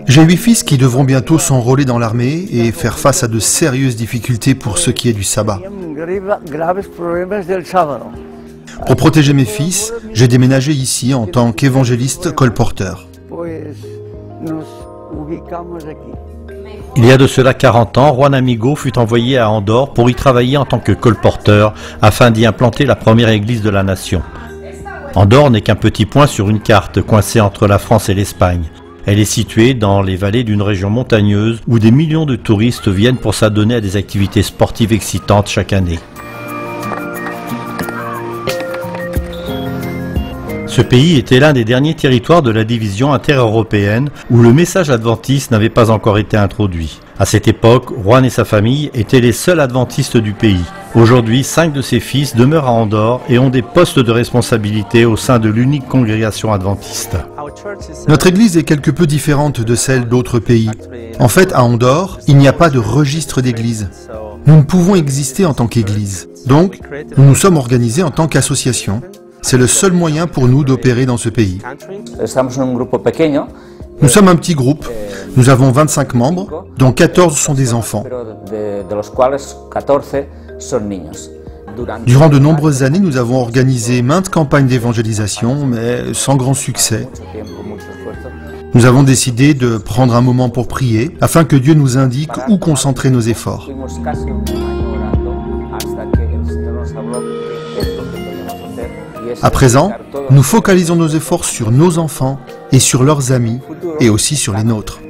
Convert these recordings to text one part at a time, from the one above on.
J'ai 8 fils qui devront bientôt s'enrôler dans l'armée et faire face à de sérieuses difficultés pour ce qui est du sabbat. Pour protéger mes fils, j'ai déménagé ici en tant qu'évangéliste colporteur. Il y a de cela 40 ans, Juan Amigo fut envoyé à Andorre pour y travailler en tant que colporteur afin d'y implanter la première église de la nation. Andorre n'est qu'un petit point sur une carte coincée entre la France et l'Espagne. Elle est située dans les vallées d'une région montagneuse où des millions de touristes viennent pour s'adonner à des activités sportives excitantes chaque année. Ce pays était l'un des derniers territoires de la division intereuropéenne où le message adventiste n'avait pas encore été introduit. À cette époque, Juan et sa famille étaient les seuls adventistes du pays. Aujourd'hui, 5 de ses fils demeurent à Andorre et ont des postes de responsabilité au sein de l'unique congrégation adventiste. Notre église est quelque peu différente de celle d'autres pays. En fait, à Andorre, il n'y a pas de registre d'église. Nous ne pouvons exister en tant qu'église. Donc, nous nous sommes organisés en tant qu'association. C'est le seul moyen pour nous d'opérer dans ce pays. Nous sommes un petit groupe. Nous avons 25 membres, dont 14 sont des enfants. Durant de nombreuses années, nous avons organisé maintes campagnes d'évangélisation, mais sans grand succès. Nous avons décidé de prendre un moment pour prier, afin que Dieu nous indique où concentrer nos efforts. À présent, nous focalisons nos efforts sur nos enfants et sur leurs amis, et aussi sur les nôtres.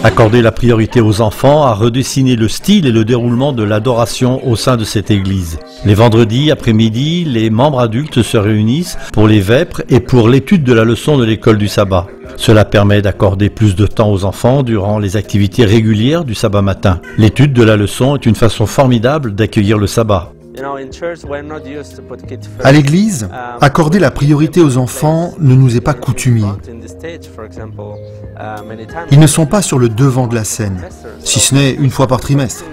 Accorder la priorité aux enfants a redessiné le style et le déroulement de l'adoration au sein de cette église. Les vendredis après-midi, les membres adultes se réunissent pour les vêpres et pour l'étude de la leçon de l'école du sabbat. Cela permet d'accorder plus de temps aux enfants durant les activités régulières du sabbat matin. L'étude de la leçon est une façon formidable d'accueillir le sabbat. À l'église, accorder la priorité aux enfants ne nous est pas coutumier. Ils ne sont pas sur le devant de la scène, si ce n'est une fois par trimestre.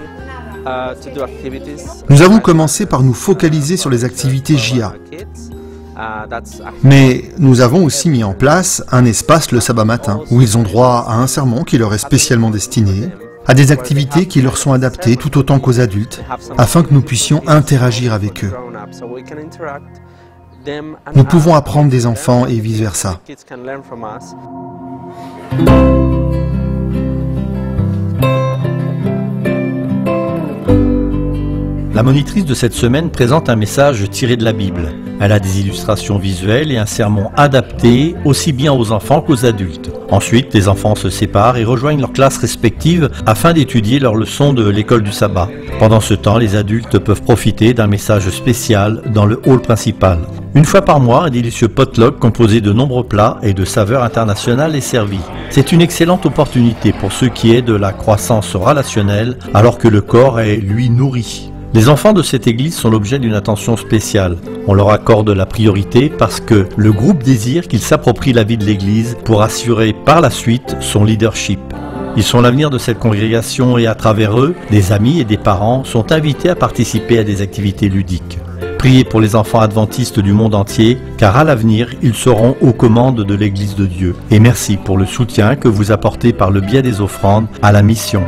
Nous avons commencé par nous focaliser sur les activités JA. Mais nous avons aussi mis en place un espace le sabbat matin, où ils ont droit à un sermon qui leur est spécialement destiné, à des activités qui leur sont adaptées tout autant qu'aux adultes, afin que nous puissions interagir avec eux. Nous pouvons apprendre des enfants et vice-versa. La monitrice de cette semaine présente un message tiré de la Bible. Elle a des illustrations visuelles et un sermon adapté aussi bien aux enfants qu'aux adultes. Ensuite, les enfants se séparent et rejoignent leurs classes respectives afin d'étudier leurs leçons de l'école du sabbat. Pendant ce temps, les adultes peuvent profiter d'un message spécial dans le hall principal. Une fois par mois, un délicieux potluck composé de nombreux plats et de saveurs internationales est servi. C'est une excellente opportunité pour ce qui est de la croissance relationnelle alors que le corps est, lui, nourri. Les enfants de cette église sont l'objet d'une attention spéciale. On leur accorde la priorité parce que le groupe désire qu'ils s'approprient la vie de l'église pour assurer par la suite son leadership. Ils sont l'avenir de cette congrégation et à travers eux, des amis et des parents sont invités à participer à des activités ludiques. Priez pour les enfants adventistes du monde entier, car à l'avenir, ils seront aux commandes de l'Église de Dieu. Et merci pour le soutien que vous apportez par le biais des offrandes à la mission.